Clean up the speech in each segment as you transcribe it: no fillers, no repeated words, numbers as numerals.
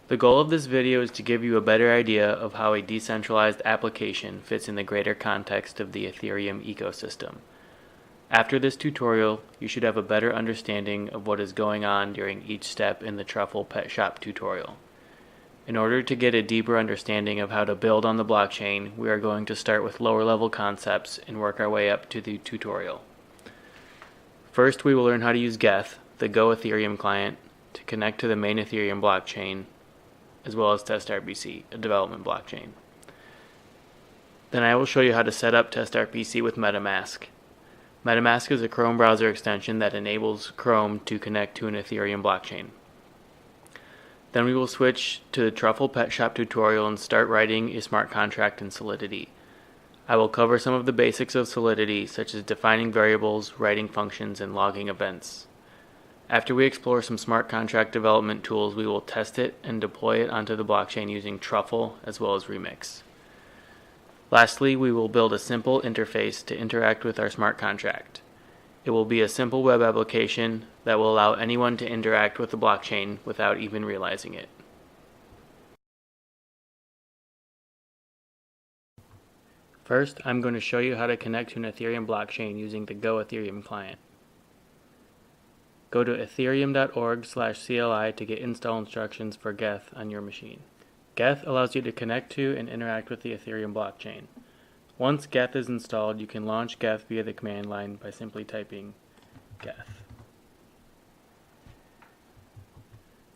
The goal of this video is to give you a better idea of how a decentralized application fits in the greater context of the Ethereum ecosystem. After this tutorial, you should have a better understanding of what is going on during each step in the Truffle Pet Shop tutorial. In order to get a deeper understanding of how to build on the blockchain, we are going to start with lower level concepts and work our way up to the tutorial. First, we will learn how to use geth, the Go Ethereum client, to connect to the main Ethereum blockchain, as well as TestRPC, a development blockchain. Then I will show you how to set up TestRPC with metamask. Metamask is a Chrome browser extension that enables Chrome to connect to an Ethereum blockchain. Then we will switch to the Truffle Pet Shop tutorial and start writing a smart contract in Solidity. I will cover some of the basics of Solidity, such as defining variables, writing functions, and logging events. After we explore some smart contract development tools, we will test it and deploy it onto the blockchain using Truffle as well as Remix. Lastly, we will build a simple interface to interact with our smart contract. It will be a simple web application that will allow anyone to interact with the blockchain without even realizing it. First, I'm going to show you how to connect to an Ethereum blockchain using the Go Ethereum client. Go to ethereum.org/CLI to get install instructions for geth on your machine. Geth allows you to connect to and interact with the Ethereum blockchain. Once geth is installed, you can launch geth via the command line by simply typing geth.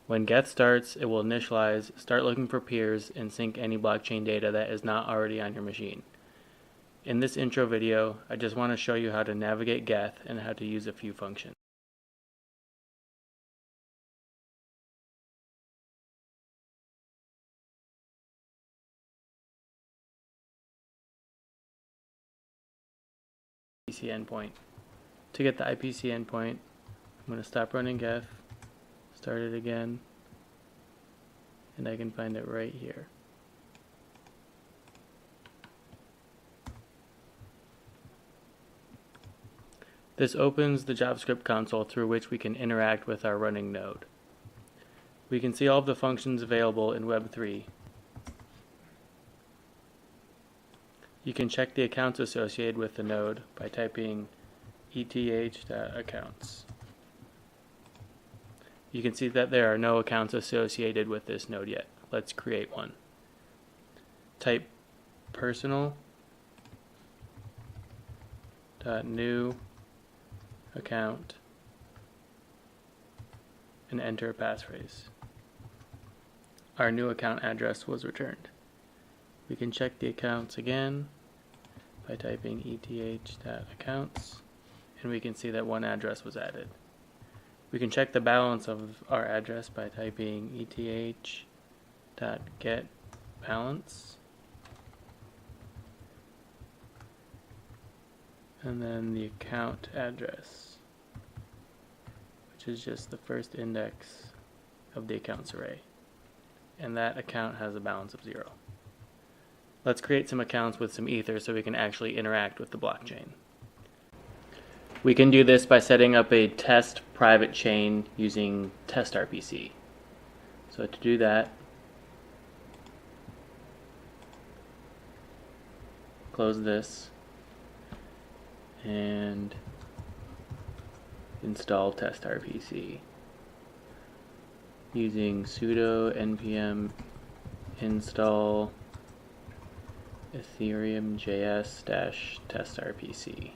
When geth starts, it will initialize, start looking for peers, and sync any blockchain data that is not already on your machine. In this intro video, I just want to show you how to navigate geth and how to use a few functions. IPC endpoint. To get the IPC endpoint, I'm going to stop running geth, start it again, and I can find it right here. This opens the JavaScript console through which we can interact with our running node. We can see all of the functions available in Web3. You can check the accounts associated with the node by typing eth.accounts. You can see that there are no accounts associated with this node yet. Let's create one. Type personal.new account and enter a passphrase. Our new account address was returned. We can check the accounts again by typing eth.accounts, and we can see that one address was added. We can check the balance of our address by typing eth.getBalance, and then the account address, which is just the first index of the accounts array, and that account has a balance of 0. Let's create some accounts with some Ether so we can actually interact with the blockchain. We can do this by setting up a test private chain using TestRPC. So to do that, close this and install TestRPC using sudo npm install ethereum js-testrpc.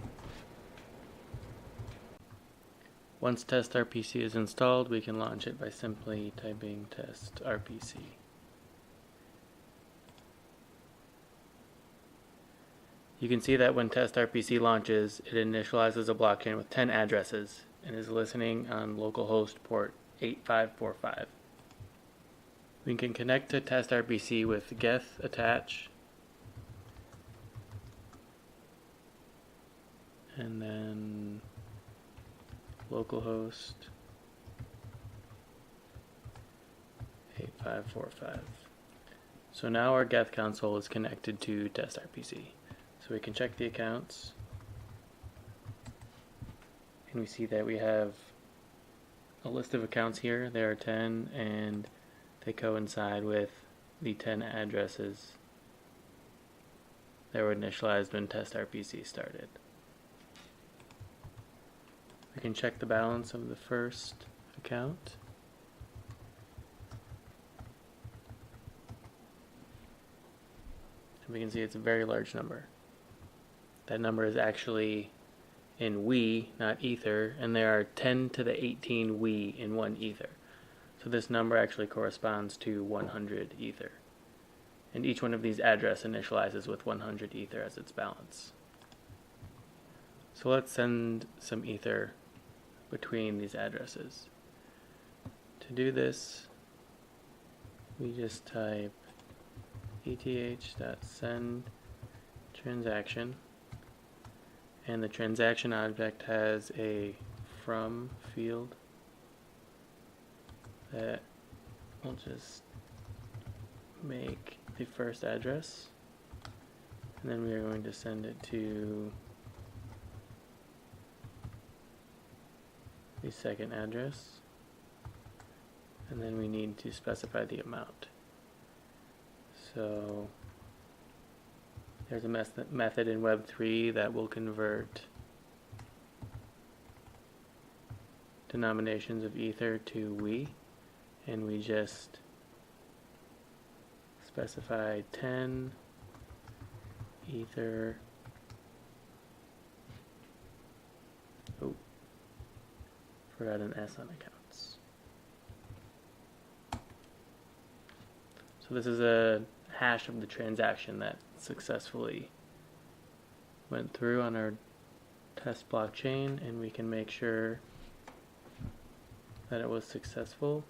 Once TestRPC is installed, we can launch it by simply typing TestRPC. You can see that when TestRPC launches, it initializes a blockchain with 10 addresses and is listening on localhost port 8545. We can connect to TestRPC with geth attach, and then localhost 8545. So now our geth console is connected to TestRPC. So we can check the accounts, and we see that we have a list of accounts here. There are 10, and they coincide with the 10 addresses that were initialized when test_rpc started. We can check the balance of the first account. And we can see it's a very large number. That number is actually in we, not ether, and there are 10 to the 18 we in one ether. So this number actually corresponds to 100 ether. And each one of these address initializes with 100 ether as its balance. So let's send some ether between these addresses. To do this, we just type eth.send transaction, and the transaction object has a from field that will just make the first address, and then we are going to send it to the second address, and then we need to specify the amount. So there's a method in Web3 that will convert denominations of ether to we, and we just specify 10 ether. Oh, forgot an S on accounts. So this is a hash of the transaction that successfully went through on our test blockchain, and we can make sure that it was successful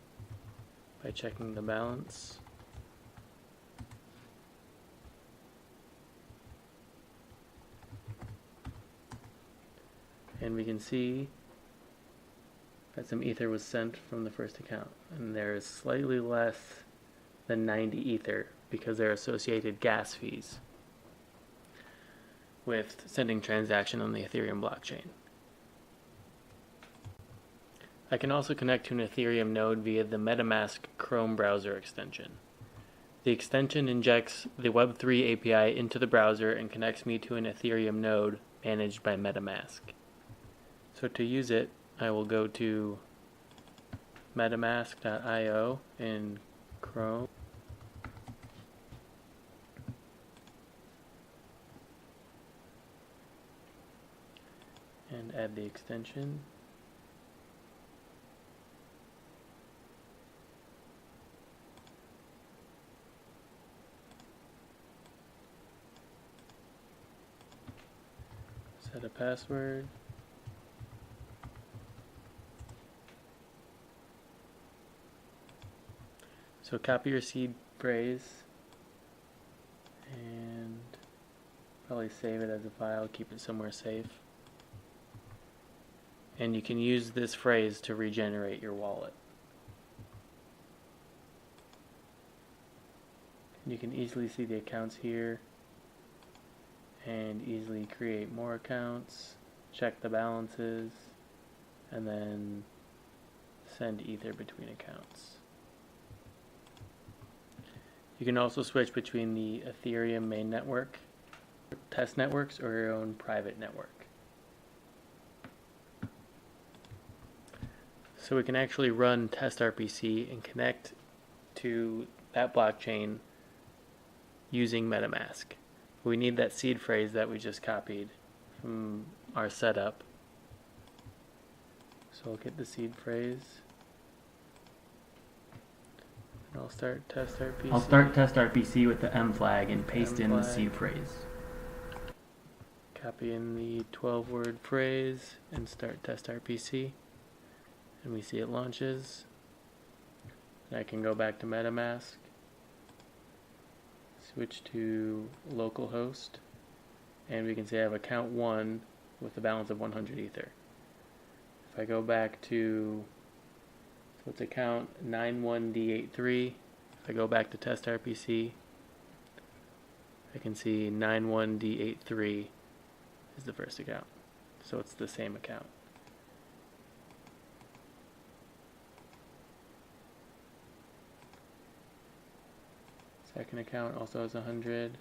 by checking the balance. And we can see that some ether was sent from the first account, and there is slightly less than 90 ether because there are associated gas fees with sending transaction on the Ethereum blockchain. I can also connect to an Ethereum node via the metamask Chrome browser extension. The extension injects the Web3 API into the browser and connects me to an Ethereum node managed by metamask. So to use it, I will go to metamask.io in Chrome. And add the extension. Set a password. So copy your seed phrase and probably save it as a file, keep it somewhere safe. And you can use this phrase to regenerate your wallet. You can easily see the accounts here and easily create more accounts, check the balances, and then send ether between accounts. You can also switch between the Ethereum main network, test networks, or your own private network. So we can actually run test_rpc and connect to that blockchain using MetaMask. We need that seed phrase that we just copied from our setup. So I'll get the seed phrase. And I'll start test_rpc. I'll start test_rpc with the M flag and paste in the seed phrase. Copy in the 12-word phrase and start test_rpc. And we see it launches. And I can go back to MetaMask, switch to localhost, and we can say I have account 1 with a balance of 100 ether. If I go back to, so it's account 91D83, if I go back to test_rpc, I can see 91D83 is the first account. So it's the same account. Second account also has 100.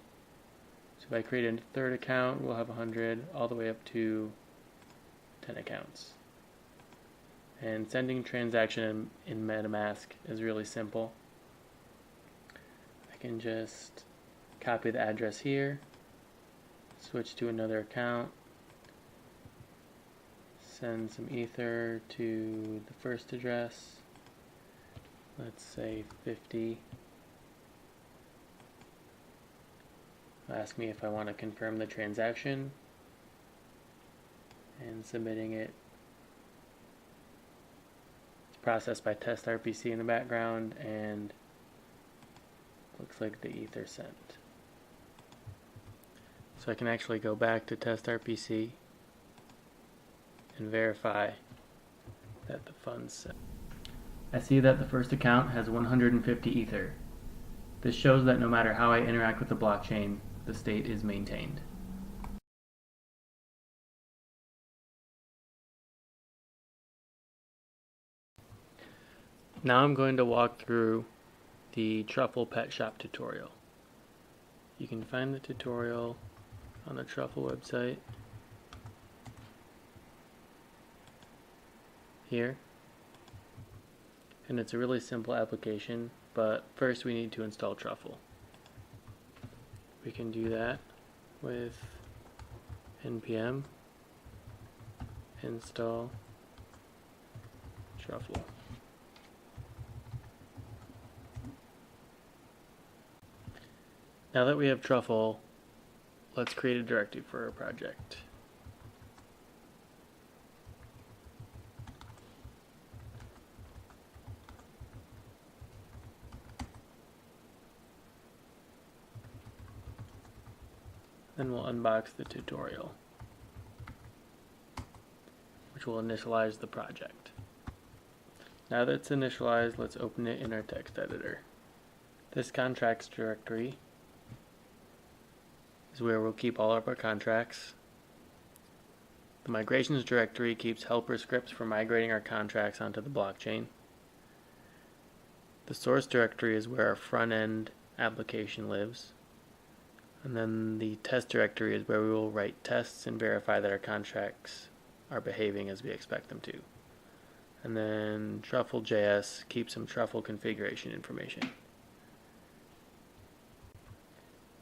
So if I create a third account, we'll have 100 all the way up to 10 accounts. And sending transaction in metamask is really simple. I can just copy the address here, switch to another account, send some ether to the first address, let's say 50. Ask me if I want to confirm the transaction, and submitting it. It's processed by test RPC in the background, and looks like the ether sent. So I can actually go back to test RPC and verify that the funds sent. I see that the first account has 150 ether. This shows that no matter how I interact with the blockchain, the state is maintained. Now I'm going to walk through the Truffle Pet Shop tutorial. You can find the tutorial on the Truffle website here. And it's a really simple application, but first we need to install Truffle. We can do that with npm install Truffle. Now that we have Truffle, let's create a directory for our project. Then we'll unbox the tutorial, which will initialize the project. Now that it's initialized, let's open it in our text editor. This contracts directory is where we'll keep all of our contracts. The migrations directory keeps helper scripts for migrating our contracts onto the blockchain. The source directory is where our front-end application lives. And then the test directory is where we will write tests and verify that our contracts are behaving as we expect them to. And then truffle.js keeps some truffle configuration information.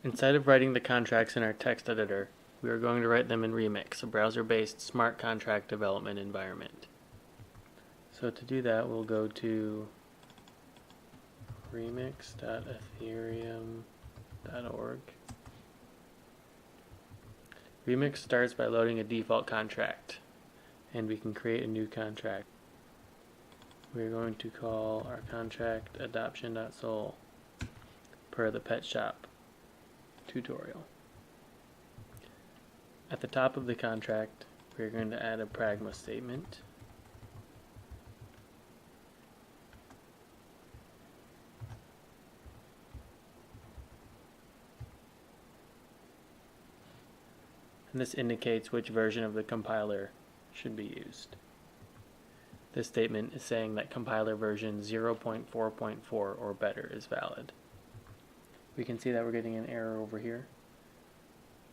Instead of writing the contracts in our text editor, we are going to write them in Remix, a browser-based smart contract development environment. So to do that, we'll go to remix.ethereum.org. Remix starts by loading a default contract, and we can create a new contract. We're going to call our contract adoption.sol per the pet shop tutorial. At the top of the contract, we're going to add a pragma statement. And this indicates which version of the compiler should be used. This statement is saying that compiler version 0.4.4 or better is valid. We can see that we're getting an error over here.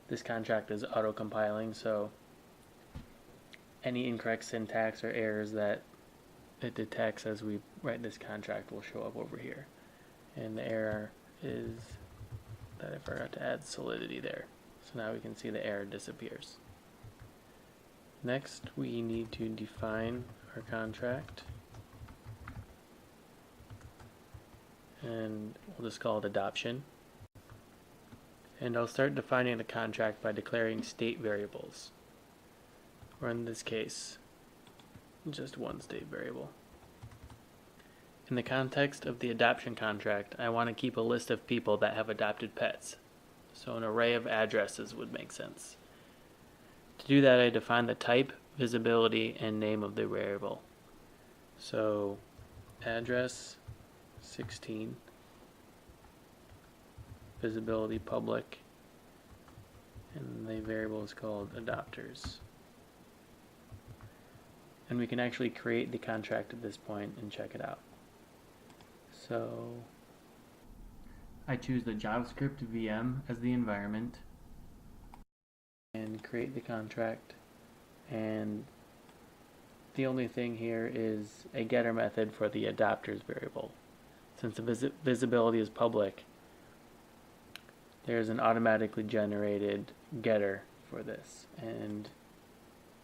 This contract is auto-compiling, so any incorrect syntax or errors that it detects as we write this contract will show up over here. And the error is that I forgot to add solidity there. So now we can see the error disappears. Next, we need to define our contract. And we'll just call it adoption. And I'll start defining the contract by declaring state variables. Or in this case, just one state variable. In the context of the adoption contract, I want to keep a list of people that have adopted pets. So an array of addresses would make sense. To do that, I define the type, visibility, and name of the variable. So address 16, visibility public, and the variable is called adopters. And we can actually create the contract at this point and check it out. So I choose the JavaScript VM as the environment and create the contract. And the only thing here is a getter method for the adapters variable. Since the visibility is public, there's an automatically generated getter for this, and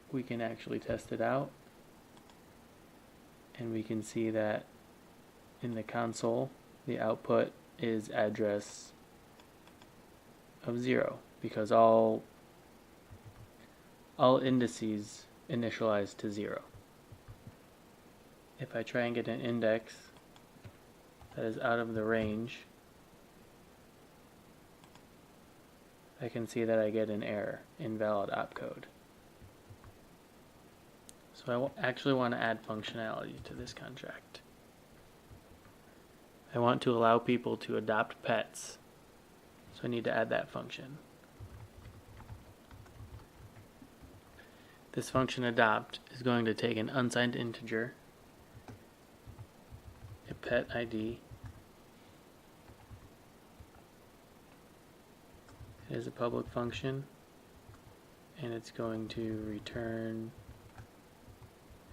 we can actually test it out, and we can see that in the console the output is address of 0 because all indices initialize to 0. If I try and get an index that is out of the range, I can see that I get an error, invalid opcode. So I actually want to add functionality to this contract. I want to allow people to adopt pets, so I need to add that function. This function adopt is going to take an unsigned integer, a pet ID. It is a public function, and it's going to return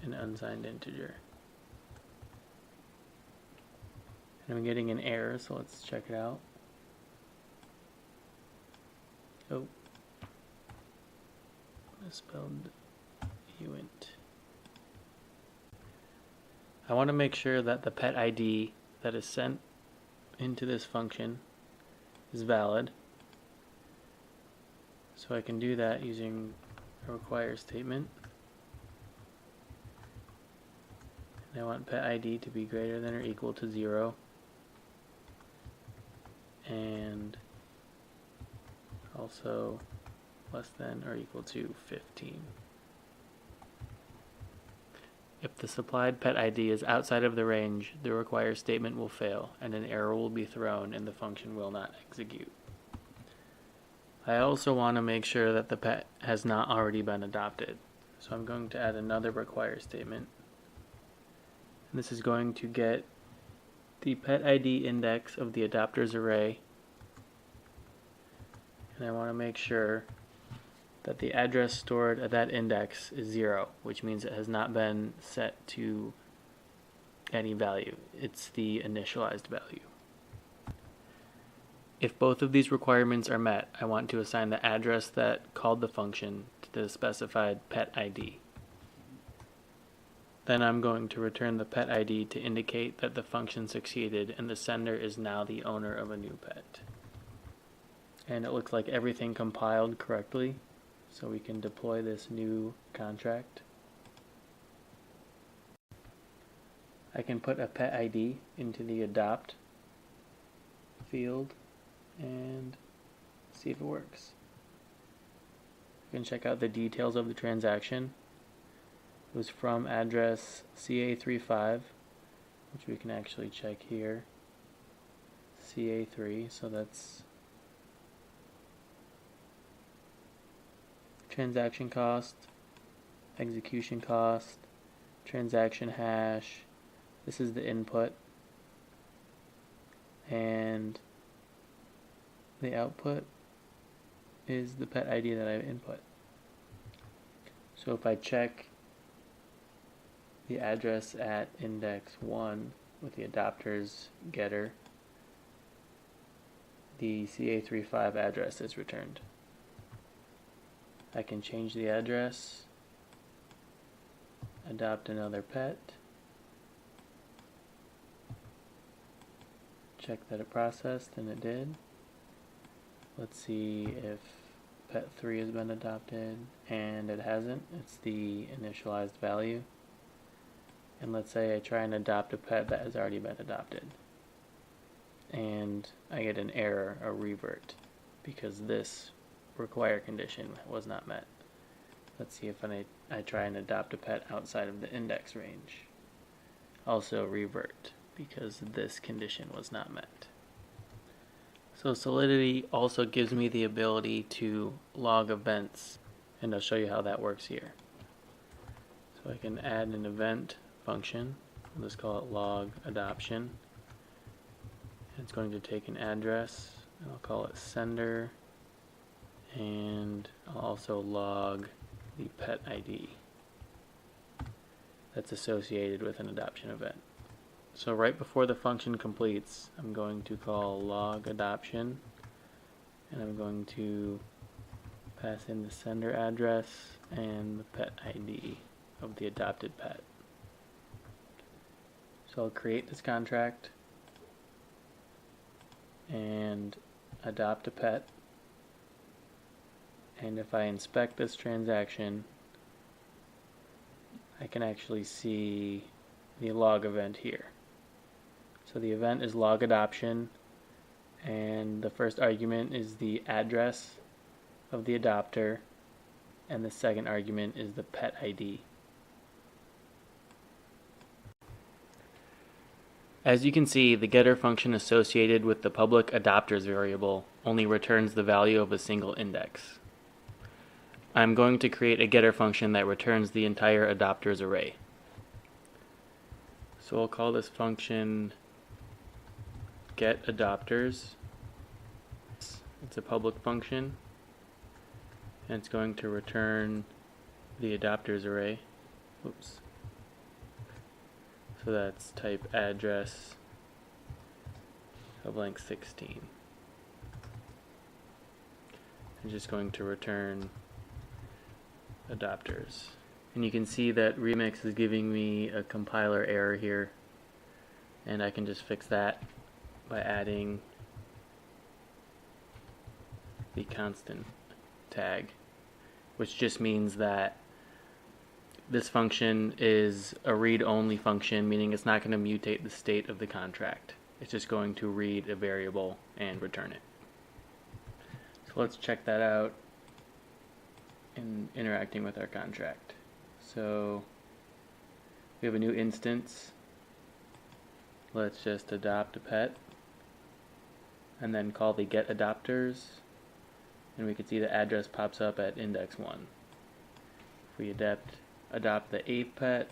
an unsigned integer. And I'm getting an error, so let's check it out. Oh, misspelled uint. I want to make sure that the pet ID that is sent into this function is valid. So I can do that using a require statement. And I want pet ID to be greater than or equal to 0. And also less than or equal to 15. If the supplied pet ID is outside of the range, the require statement will fail and an error will be thrown and the function will not execute. I also want to make sure that the pet has not already been adopted. So I'm going to add another require statement. And this is going to get the pet ID index of the adopters array. And I want to make sure that the address stored at that index is 0, which means it has not been set to any value. It's the initialized value. If both of these requirements are met, I want to assign the address that called the function to the specified pet ID. Then I'm going to return the pet ID to indicate that the function succeeded and the sender is now the owner of a new pet. And it looks like everything compiled correctly, so we can deploy this new contract. I can put a pet ID into the adopt field and see if it works. You can check out the details of the transaction. It was from address CA35, which we can actually check here. CA3, so that's transaction cost, execution cost, transaction hash. This is the input, and the output is the pet ID that I input. So if I check the address at index 1 with the adopters getter, the CA35 address is returned. I can change the address, adopt another pet, check that it processed, and it did. Let's see if pet 3 has been adopted, and it hasn't. It's the initialized value. And let's say I try and adopt a pet that has already been adopted, and I get an error, a revert, because this require condition was not met. Let's see if I try and adopt a pet outside of the index range. Also revert, because this condition was not met. So Solidity also gives me the ability to log events, and I'll show you how that works here. So I can add an event function. Let's call it log adoption, It's going to take an address, and I'll call it sender, and I'll also log the pet ID that's associated with an adoption event. So right before the function completes, I'm going to call log adoption, and I'm going to pass in the sender address and the pet ID of the adopted pet. So I'll create this contract and adopt a pet, and if I inspect this transaction, I can actually see the log event here. So the event is log adoption, and the first argument is the address of the adopter, and the second argument is the pet ID. As you can see, the getter function associated with the public adopters variable only returns the value of a single index. I'm going to create a getter function that returns the entire adopters array. So I'll call this function getAdopters. It's a public function, and it's going to return the adopters array. Oops. So that's type address of length 16. I'm just going to return adopters. And you can see that Remix is giving me a compiler error here, and I can just fix that by adding the constant tag, which just means that this function is a read-only function, meaning it's not going to mutate the state of the contract. It's just going to read a variable and return it. So let's check that out in interacting with our contract. So we have a new instance. Let's just adopt a pet and then call the getAdopters, and we can see the address pops up at index 1. If we adopt the 8th pet,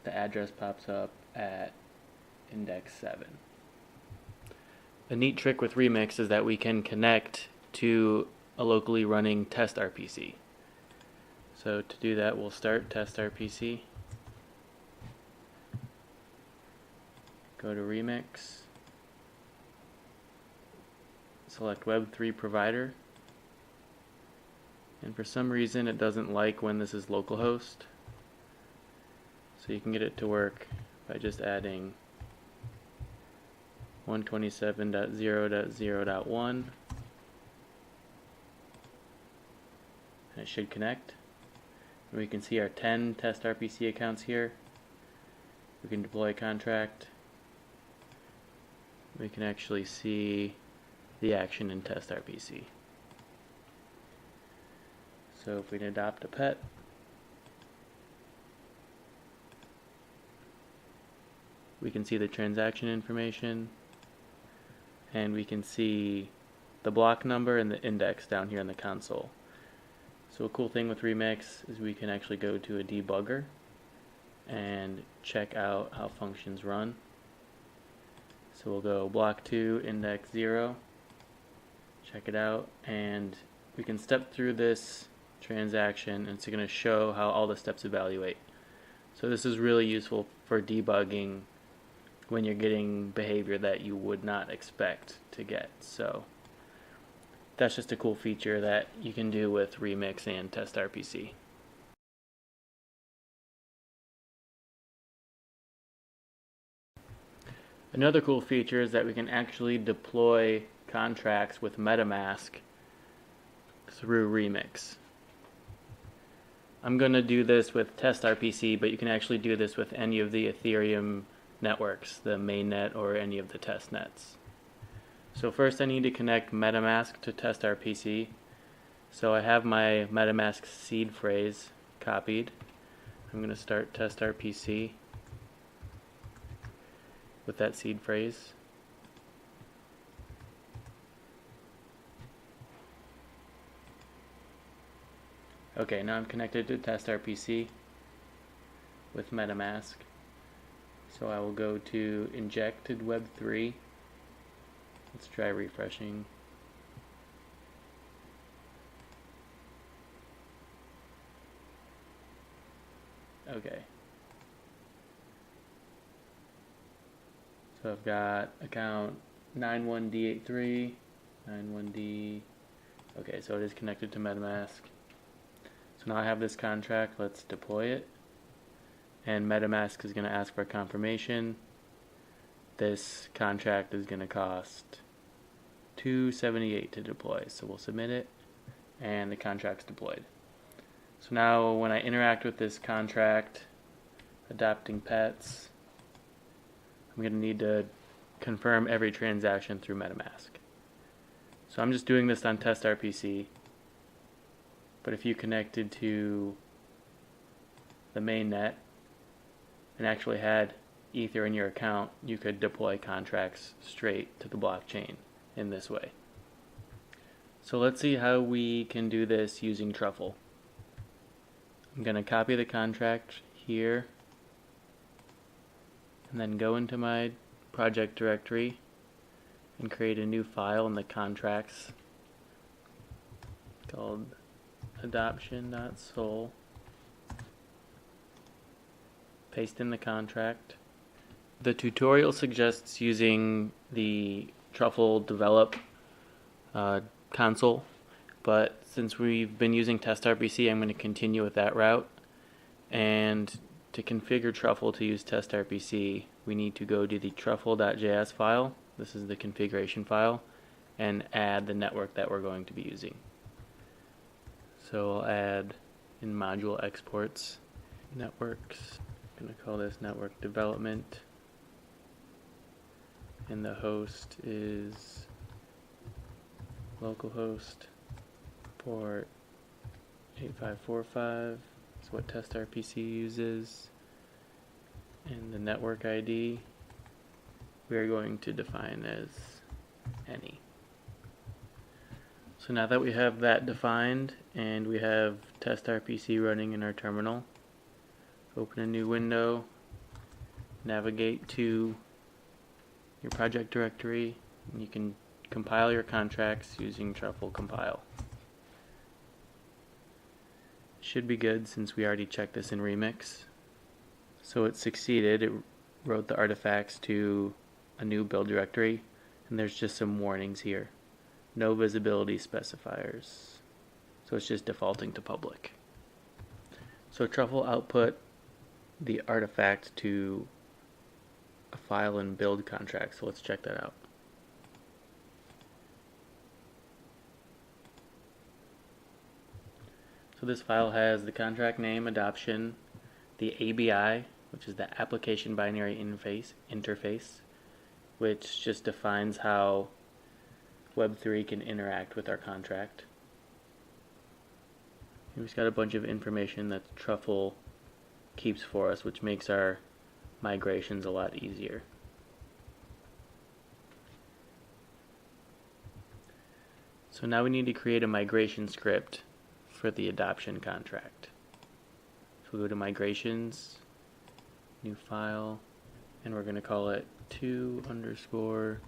the address pops up at index 7. A neat trick with Remix is that we can connect to a locally running test RPC. So to do that, we'll start test RPC, go to Remix, select Web3 provider, and for some reason it doesn't like when this is localhost. So you can get it to work by just adding 127.0.0.1, and it should connect. And we can see our 10 test RPC accounts here. We can deploy a contract. We can actually see the action in test RPC. So if we adopt a pet, we can see the transaction information, and we can see the block number and the index down here in the console. So a cool thing with Remix is we can actually go to a debugger and check out how functions run. So we'll go block 2, index 0, check it out, and we can step through this transaction, and it's going to show how all the steps evaluate. So this is really useful for debugging when you're getting behavior that you would not expect to get. So that's just a cool feature that you can do with Remix and test RPC. Another cool feature is that we can actually deploy contracts with metamask through Remix. I'm going to do this with test RPC, but you can actually do this with any of the Ethereum networks, the mainnet or any of the test nets. So first I need to connect metamask to test RPC. So I have my metamask seed phrase copied. I'm going to start test RPC with that seed phrase. Okay, now I'm connected to test RPC with metamask. So I will go to injected web3. Let's try refreshing. Okay. So I've got account 91D83, 91D. Okay, so it is connected to metamask. So now I have this contract. Let's deploy it. And metamask is going to ask for confirmation. This contract is going to cost $278 to deploy. So we'll submit it, and the contract's deployed. So now when I interact with this contract, adopting pets, I'm going to need to confirm every transaction through metamask. So I'm just doing this on test RPC, but if you connected to the mainnet and actually had Ether in your account, you could deploy contracts straight to the blockchain in this way. So let's see how we can do this using Truffle. I'm going to copy the contract here and then go into my project directory and create a new file in the contracts called adoption.sol. Paste in the contract. The tutorial suggests using the Truffle develop console, but since we've been using TestRPC, I'm going to continue with that route. And to configure Truffle to use TestRPC, we need to go to the truffle.js file. This is the configuration file, and add the network that we're going to be using. So I'll add in module exports networks. I'm going to call this network development, and the host is localhost port 8545. That's what TestRPC uses. And the network ID we are going to define as any. So now that we have that defined and we have TestRPC running in our terminal, open a new window, navigate to your project directory, and you can compile your contracts using Truffle compile. Should be good since we already checked this in Remix. So it succeeded. It wrote the artifacts to a new build directory, and there's just some warnings here. No visibility specifiers. So it's just defaulting to public. So Truffle output the artifact to a file in build contract. So let's check that out. So this file has the contract name, adoption, the ABI, which is the application binary interface, which just defines how Web3 can interact with our contract. And we've got a bunch of information that Truffle keeps for us, which makes our migrations a lot easier. So now we need to create a migration script for the adoption contract. So we'll go to migrations, new file, and we're going to call it to_deploy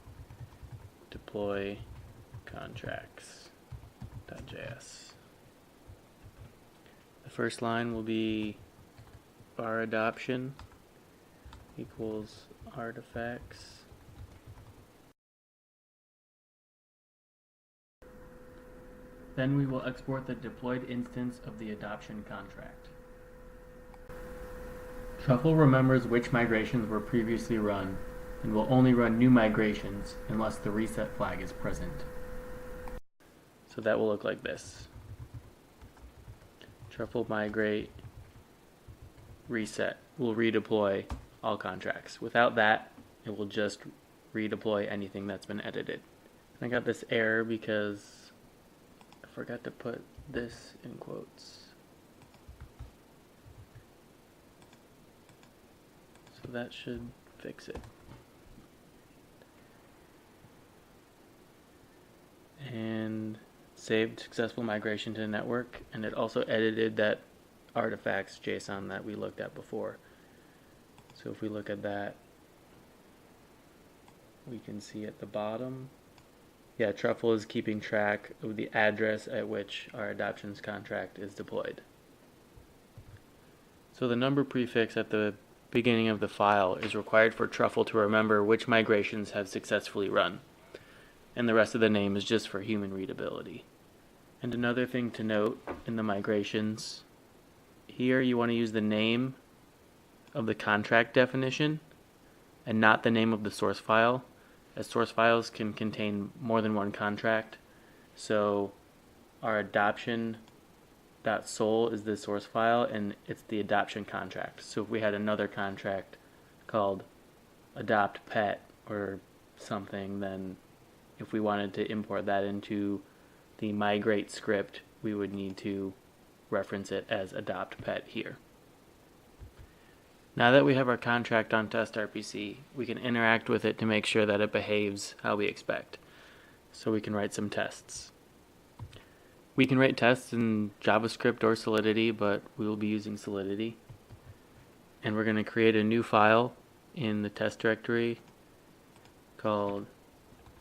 contracts.js. The first line will be var adoption equals artifacts. Then we will export the deployed instance of the adoption contract. Truffle remembers which migrations were previously run and will only run new migrations unless the reset flag is present. So that will look like this. Truffle migrate reset will redeploy all contracts. Without that, it will just redeploy anything that's been edited. And I got this error because I forgot to put this in quotes. So that should fix it. And saved successful migration to the network, and it also edited that artifacts JSON that we looked at before. So if we look at that, we can see at the bottom, yeah, Truffle is keeping track of the address at which our adoptions contract is deployed. So the number prefix at the beginning of the file is required for Truffle to remember which migrations have successfully run, and the rest of the name is just for human readability. And another thing to note in the migrations, here you want to use the name of the contract definition and not the name of the source file, as source files can contain more than one contract. So our adoption.sol is the source file and it's the adoption contract. So if we had another contract called adopt pet or something, then if we wanted to import that into the migrate script, we would need to reference it as adopt pet here. Now that we have our contract on test RPC, we can interact with it to make sure that it behaves how we expect. So we can write some tests. We can write tests in JavaScript or Solidity, but we will be using Solidity. And we're going to create a new file in the test directory called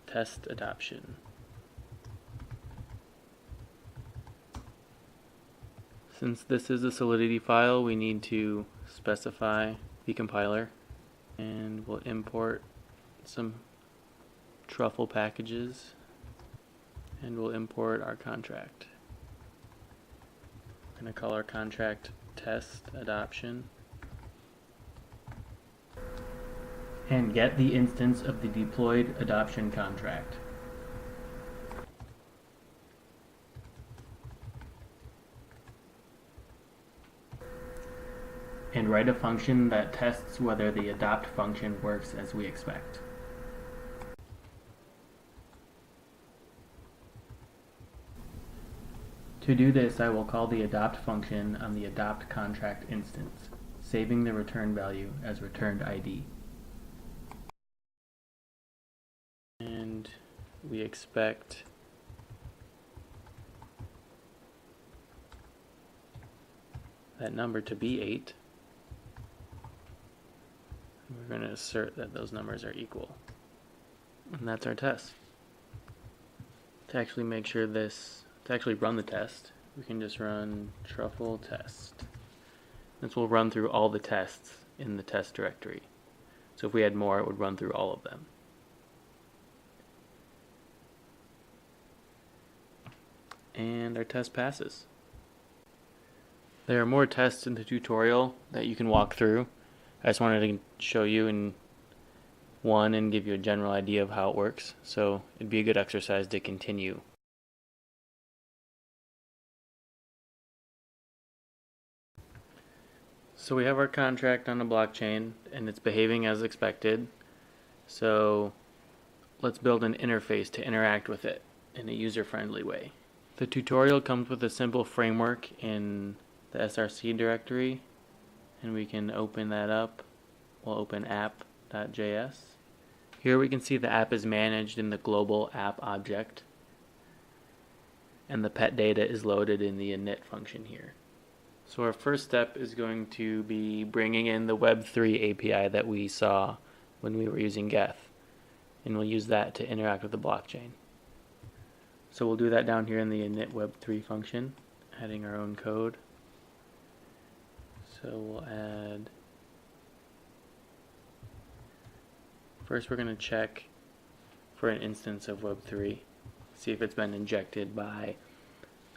test adoption. Since this is a Solidity file, we need to specify the compiler, and we'll import some truffle packages, and we'll import our contract. We're going to call our contract test adoption, and get the instance of the deployed adoption contract. And write a function that tests whether the adopt function works as we expect. To do this, I will call the adopt function on the adopt contract instance, saving the return value as returned ID. and we expect that number to be 8. We're going to assert that those numbers are equal. And that's our test. To actually make sure this, to actually run the test, we can just run truffle test. This will run through all the tests in the test directory. So if we had more, it would run through all of them. And our test passes. There are more tests in the tutorial that you can walk through. I just wanted to show you in one and give you a general idea of how it works. So it'd be a good exercise to continue. So we have our contract on the blockchain and it's behaving as expected. So let's build an interface to interact with it in a user-friendly way. The tutorial comes with a simple framework in the src directory, and we can open that up. We'll open app.js. Here we can see the app is managed in the global app object, and the pet data is loaded in the init function here. So our first step is going to be bringing in the Web3 API that we saw when we were using geth, and we'll use that to interact with the blockchain. So we'll do that down here in the init web3 function, adding our own code. So we'll add, first we're going to check for an instance of Web3, see if it's been injected by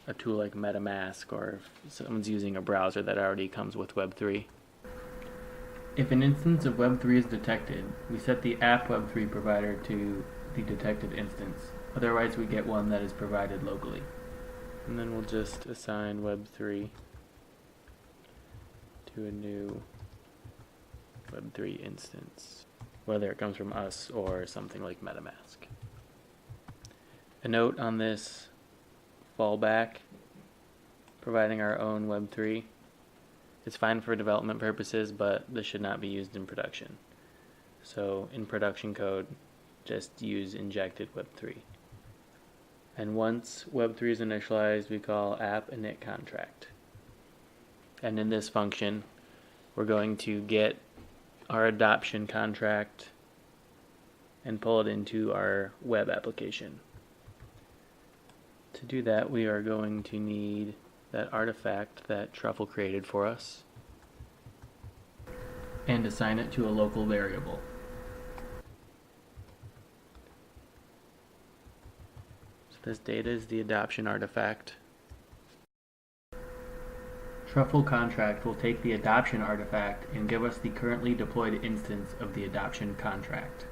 a tool like MetaMask, or if someone's using a browser that already comes with Web3. If an instance of Web3 is detected, we set the app Web3 provider to the detected instance. Otherwise, we get one that is provided locally. And then we'll just assign Web3 to a new Web3 instance, whether it comes from us or something like MetaMask. A note on this fallback, providing our own Web3. It's fine for development purposes, but this should not be used in production. So in production code, just use injected Web3. And once Web3 is initialized, we call app init contract. And in this function, we're going to get our adoption contract and pull it into our web application. To do that, we are going to need that artifact that Truffle created for us, and assign it to a local variable. So this data is the adoption artifact. Truffle contract will take the adoption artifact and give us the currently deployed instance of the adoption contract.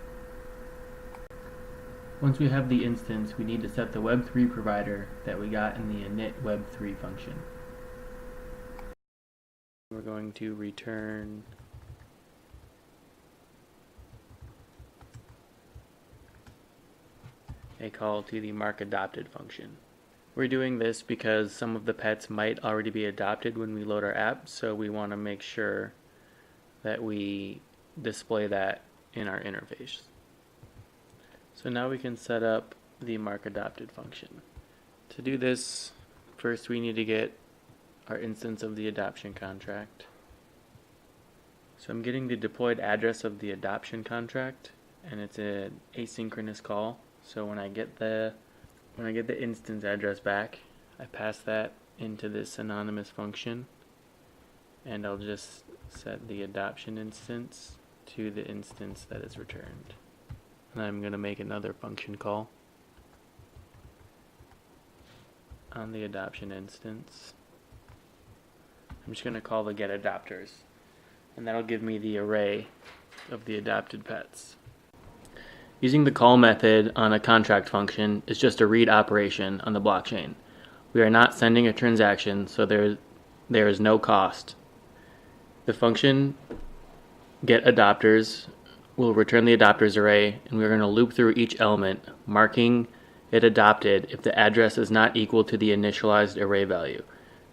Once we have the instance, we need to set the Web3 provider that we got in the init Web3 function. We're going to return a call to the markAdopted function. We're doing this because some of the pets might already be adopted when we load our app, so we want to make sure that we display that in our interface. So now we can set up the markAdopted function. To do this, first we need to get our instance of the adoption contract. So I'm getting the deployed address of the adoption contract, and it's an asynchronous call. So when I get the instance address back, I pass that into this anonymous function, and I'll just set the adoption instance to the instance that is returned. And I'm going to make another function call on the adoption instance. I'm just going to call the getAdopters, and that'll give me the array of the adopted pets. Using the call method on a contract function is just a read operation on the blockchain. We are not sending a transaction, so there is no cost. The function getAdopters will return the adopters array, and we're going to loop through each element, marking it adopted if the address is not equal to the initialized array value.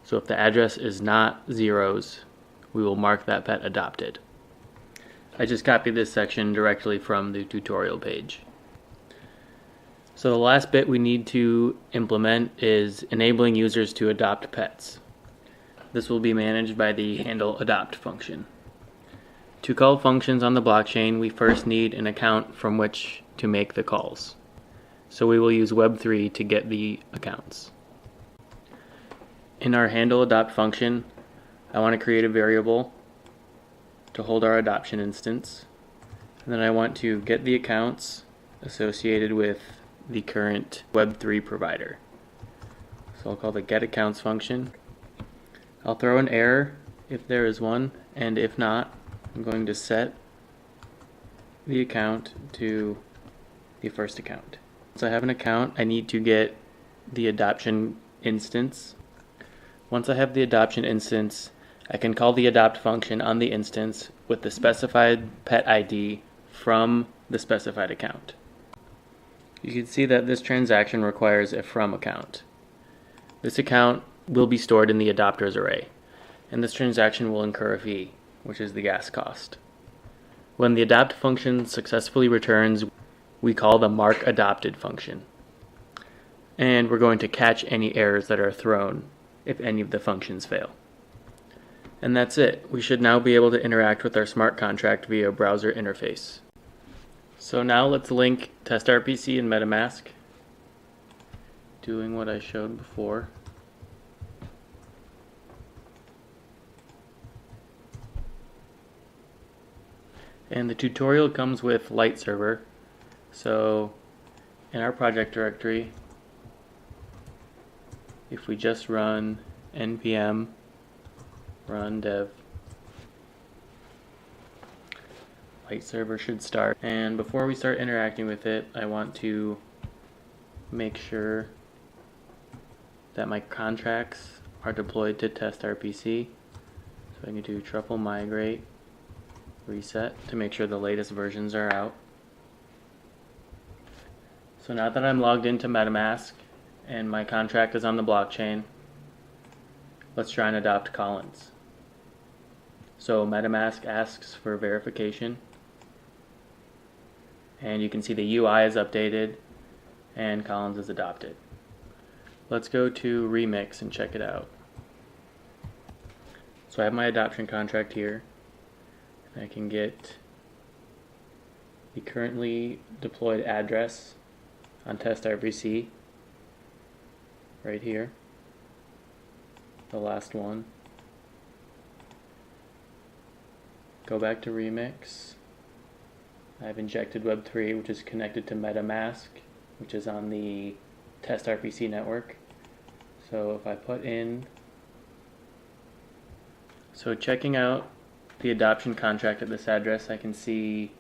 So if the address is not zeros, we will mark that pet adopted. I just copied this section directly from the tutorial page. So the last bit we need to implement is enabling users to adopt pets. This will be managed by the handleAdopt function. To call functions on the blockchain, we first need an account from which to make the calls. So we will use Web3 to get the accounts. In our handleAdopt function, I want to create a variable to hold our adoption instance, and then I want to get the accounts associated with the current Web3 provider. So I'll call the getAccounts function. I'll throw an error if there is one, and if not, I'm going to set the account to the first account. Once I have an account, I need to get the adoption instance. Once I have the adoption instance, I can call the adopt function on the instance with the specified pet ID from the specified account. You can see that this transaction requires a from account. This account will be stored in the adopters array, and this transaction will incur a fee, which is the gas cost. When the adopt function successfully returns, we call the markAdopted function. And we're going to catch any errors that are thrown if any of the functions fail. And that's it. We should now be able to interact with our smart contract via a browser interface. So now let's link TestRPC and MetaMask, doing what I showed before. And the tutorial comes with light server. So in our project directory, if we just run npm run dev, light server should start. And before we start interacting with it, I want to make sure that my contracts are deployed to TestRPC. So I can do truffle migrate reset to make sure the latest versions are out. So now that I'm logged into MetaMask and my contract is on the blockchain, let's try and adopt Collins. So MetaMask asks for verification, and you can see the UI is updated and Collins is adopted. Let's go to Remix and check it out. So I have my adoption contract here. I can get the currently deployed address on test.rpc right here, the last one. Go back to Remix. I've injected Web3, which is connected to metamask, which is on the test.rpc network. So if I put in, so checking out the adoption contract at this address, I can see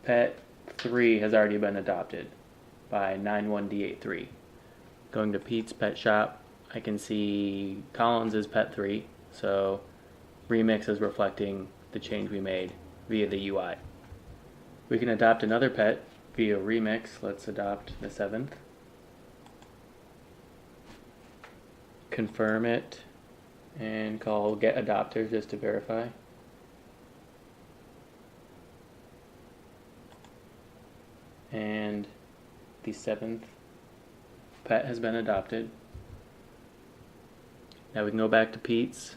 pet 3 has already been adopted by 91D83. Going to Pete's Pet Shop, I can see Collins is pet 3, so Remix is reflecting the change we made via the UI. We can adopt another pet via Remix. Let's adopt the 7th. Confirm it and call get adopter just to verify. And the 7th pet has been adopted. Now we can go back to Pete's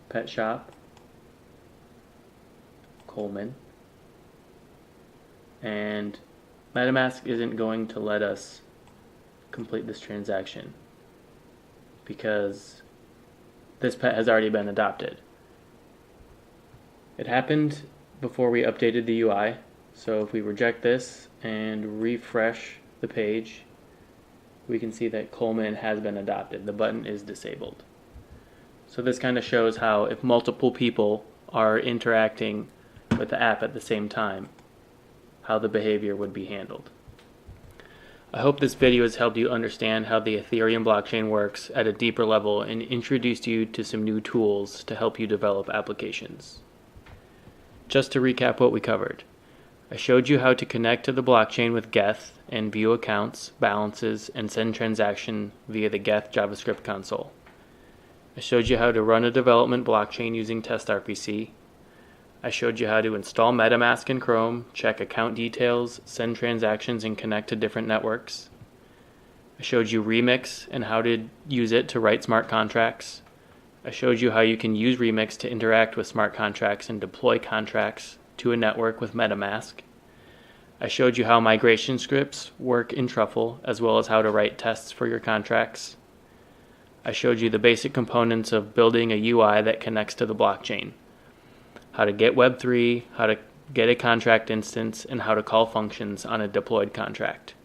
Pet Shop, Coleman, and MetaMask isn't going to let us complete this transaction because this pet has already been adopted. It happened before we updated the UI, so if we reject this and refresh the page, we can see that Coleman has been adopted. The button is disabled. So this kind of shows how if multiple people are interacting with the app at the same time, how the behavior would be handled. I hope this video has helped you understand how the Ethereum blockchain works at a deeper level and introduced you to some new tools to help you develop applications. Just to recap what we covered, I showed you how to connect to the blockchain with geth and view accounts, balances, and send transaction via the geth JavaScript console. I showed you how to run a development blockchain using test.rpc. I showed you how to install metamask in Chrome, check account details, send transactions, and connect to different networks. I showed you Remix and how to use it to write smart contracts. I showed you how you can use Remix to interact with smart contracts and deploy contracts to a network with metamask. I showed you how migration scripts work in Truffle, as well as how to write tests for your contracts. I showed you the basic components of building a UI that connects to the blockchain. How to get Web3, how to get a contract instance, and how to call functions on a deployed contract.